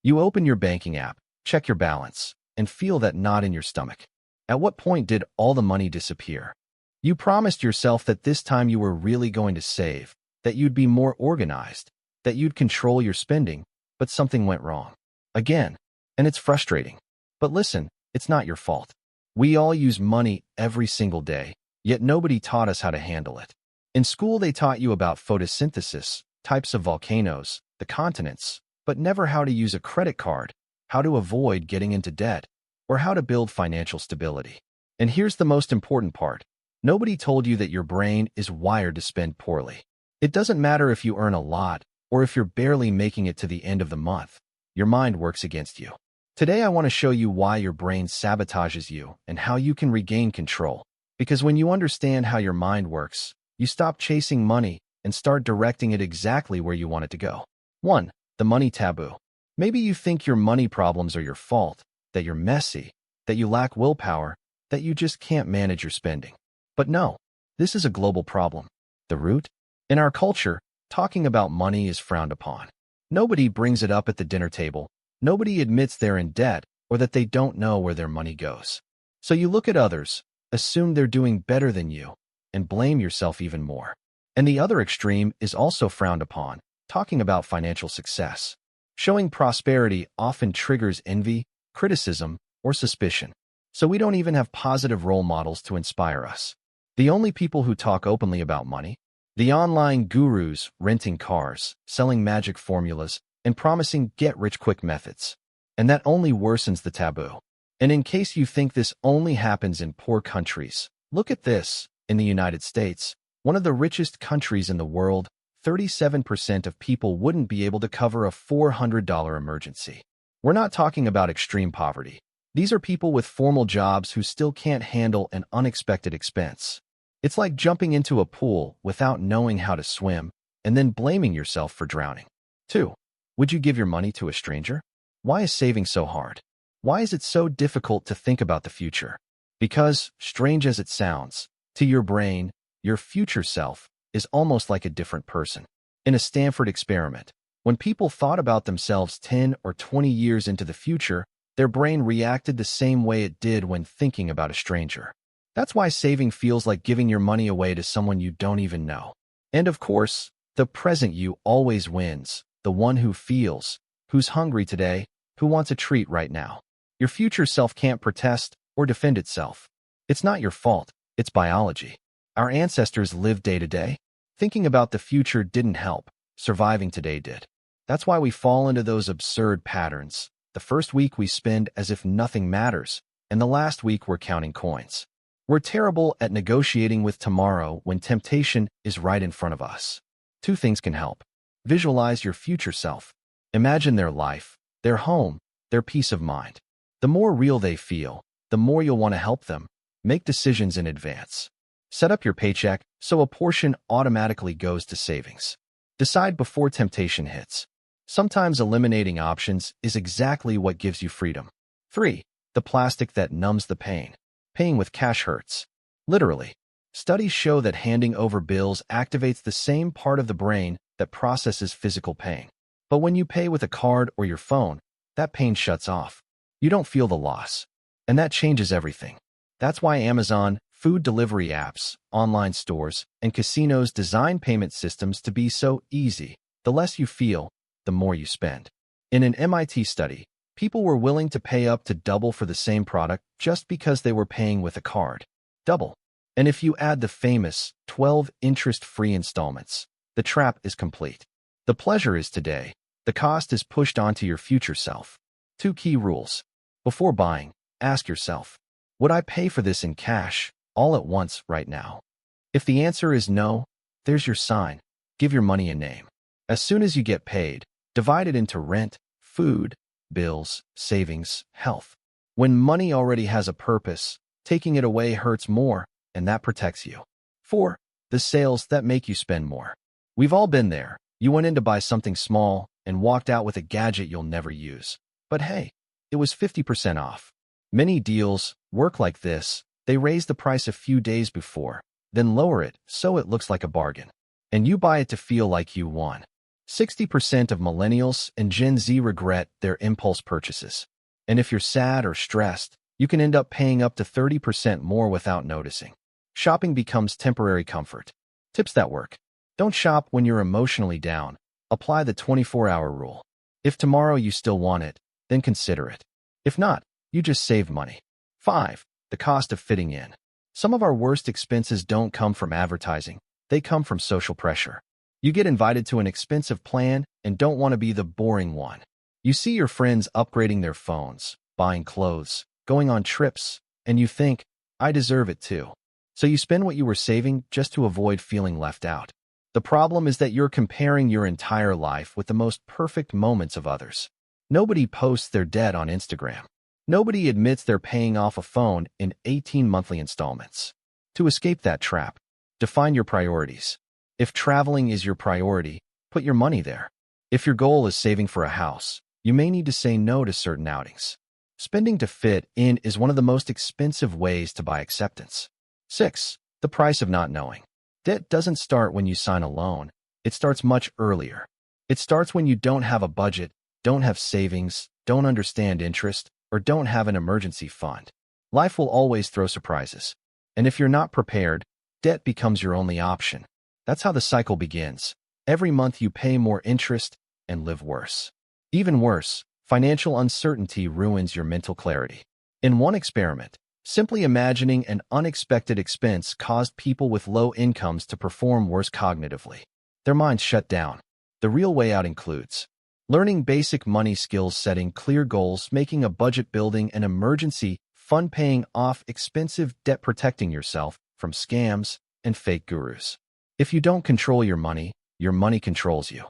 You open your banking app, check your balance, and feel that knot in your stomach. At what point did all the money disappear? You promised yourself that this time you were really going to save, that you'd be more organized, that you'd control your spending, but something went wrong. Again. And it's frustrating. But listen, it's not your fault. We all use money every single day, yet nobody taught us how to handle it. In school, they taught you about photosynthesis, types of volcanoes, the continents, but never how to use a credit card, how to avoid getting into debt, or how to build financial stability. And here's the most important part. Nobody told you that your brain is wired to spend poorly. It doesn't matter if you earn a lot or if you're barely making it to the end of the month. Your mind works against you. Today, I want to show you why your brain sabotages you and how you can regain control. Because when you understand how your mind works, you stop chasing money and start directing it exactly where you want it to go. 1. The money taboo. Maybe you think your money problems are your fault, that you're messy, that you lack willpower, that you just can't manage your spending. But no, this is a global problem. The root? In our culture, talking about money is frowned upon. Nobody brings it up at the dinner table. Nobody admits they're in debt or that they don't know where their money goes. So you look at others, assume they're doing better than you, and blame yourself even more. And the other extreme is also frowned upon, talking about financial success. Showing prosperity often triggers envy, criticism, or suspicion. So we don't even have positive role models to inspire us. The only people who talk openly about money? The online gurus renting cars, selling magic formulas, and promising get-rich-quick methods. And that only worsens the taboo. And in case you think this only happens in poor countries, look at this. In the United States, one of the richest countries in the world, 37% of people wouldn't be able to cover a $400 emergency. We're not talking about extreme poverty. These are people with formal jobs who still can't handle an unexpected expense. It's like jumping into a pool without knowing how to swim and then blaming yourself for drowning. 2. Would you give your money to a stranger? Why is saving so hard? Why is it so difficult to think about the future? Because, strange as it sounds, to your brain, your future self is almost like a different person. In a Stanford experiment, when people thought about themselves 10 or 20 years into the future, their brain reacted the same way it did when thinking about a stranger. That's why saving feels like giving your money away to someone you don't even know. And of course, the present you always wins, the one who feels, who's hungry today, who wants a treat right now. Your future self can't protest or defend itself. It's not your fault, it's biology. Our ancestors lived day to day. Thinking about the future didn't help, surviving today did. That's why we fall into those absurd patterns. The first week we spend as if nothing matters, and the last week we're counting coins. We're terrible at negotiating with tomorrow when temptation is right in front of us. 2 things can help. Visualize your future self. Imagine their life, their home, their peace of mind. The more real they feel, the more you'll want to help them. Make decisions in advance. Set up your paycheck so a portion automatically goes to savings. Decide before temptation hits. Sometimes eliminating options is exactly what gives you freedom. 3. The plastic that numbs the pain. Paying with cash hurts. Literally. Studies show that handing over bills activates the same part of the brain that processes physical pain. But when you pay with a card or your phone, that pain shuts off. You don't feel the loss. And that changes everything. That's why Amazon, food delivery apps, online stores, and casinos design payment systems to be so easy. The less you feel, the more you spend. In an MIT study, people were willing to pay up to double for the same product just because they were paying with a card. Double. And if you add the famous 12 interest-free installments, the trap is complete. The pleasure is today. The cost is pushed onto your future self. 2 key rules. Before buying, ask yourself, would I pay for this in cash, all at once, right now? If the answer is no, there's your sign. Give your money a name. As soon as you get paid, divide it into rent, food, bills, savings, health. When money already has a purpose, taking it away hurts more, and that protects you. 4. The sales that make you spend more. We've all been there. You went in to buy something small and walked out with a gadget you'll never use. But hey, it was 50% off. Many deals work like this. They raise the price a few days before, then lower it so it looks like a bargain. And you buy it to feel like you won. 60% of millennials and Gen Z regret their impulse purchases. And if you're sad or stressed, you can end up paying up to 30% more without noticing. Shopping becomes temporary comfort. Tips that work. Don't shop when you're emotionally down. Apply the 24-hour rule. If tomorrow you still want it, then consider it. If not, you just saved money. 5. The cost of fitting in. Some of our worst expenses don't come from advertising. They come from social pressure. You get invited to an expensive plan and don't want to be the boring one. You see your friends upgrading their phones, buying clothes, going on trips, and you think, I deserve it too. So you spend what you were saving just to avoid feeling left out. The problem is that you're comparing your entire life with the most perfect moments of others. Nobody posts their debt on Instagram. Nobody admits they're paying off a phone in 18 monthly installments. To escape that trap, define your priorities. If traveling is your priority, put your money there. If your goal is saving for a house, you may need to say no to certain outings. Spending to fit in is one of the most expensive ways to buy acceptance. 6. The price of not knowing. Debt doesn't start when you sign a loan. It starts much earlier. It starts when you don't have a budget, don't have savings, don't understand interest, or don't have an emergency fund. Life will always throw surprises. And if you're not prepared, debt becomes your only option. That's how the cycle begins. Every month you pay more interest and live worse. Even worse, financial uncertainty ruins your mental clarity. In one experiment, simply imagining an unexpected expense caused people with low incomes to perform worse cognitively. Their minds shut down. The real way out includes learning basic money skills, setting clear goals, making a budget, building an emergency fund, paying off expensive debt, protecting yourself from scams and fake gurus. If you don't control your money controls you.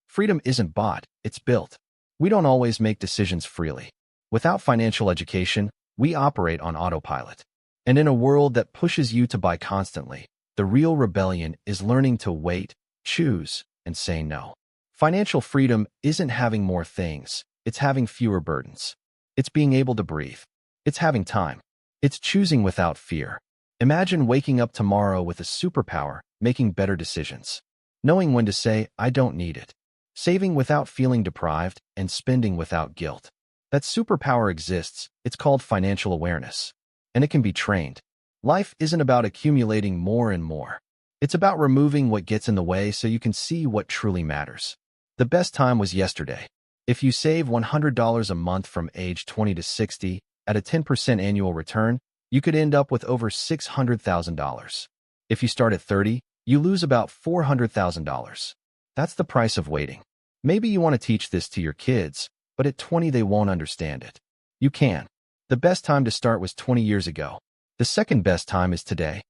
Freedom isn't bought, it's built. We don't always make decisions freely. Without financial education, we operate on autopilot. And in a world that pushes you to buy constantly, the real rebellion is learning to wait, choose, and say no. Financial freedom isn't having more things, it's having fewer burdens. It's being able to breathe. It's having time. It's choosing without fear. Imagine waking up tomorrow with a superpower, making better decisions. Knowing when to say, I don't need it. Saving without feeling deprived, and spending without guilt. That superpower exists. It's called financial awareness. And it can be trained. Life isn't about accumulating more and more. It's about removing what gets in the way so you can see what truly matters. The best time was yesterday. If you save $100 a month from age 20 to 60 at a 10% annual return, you could end up with over $600,000. If you start at 30, you lose about $400,000. That's the price of waiting. Maybe you want to teach this to your kids, but at 20 they won't understand it. You can. The best time to start was 20 years ago. The second best time is today.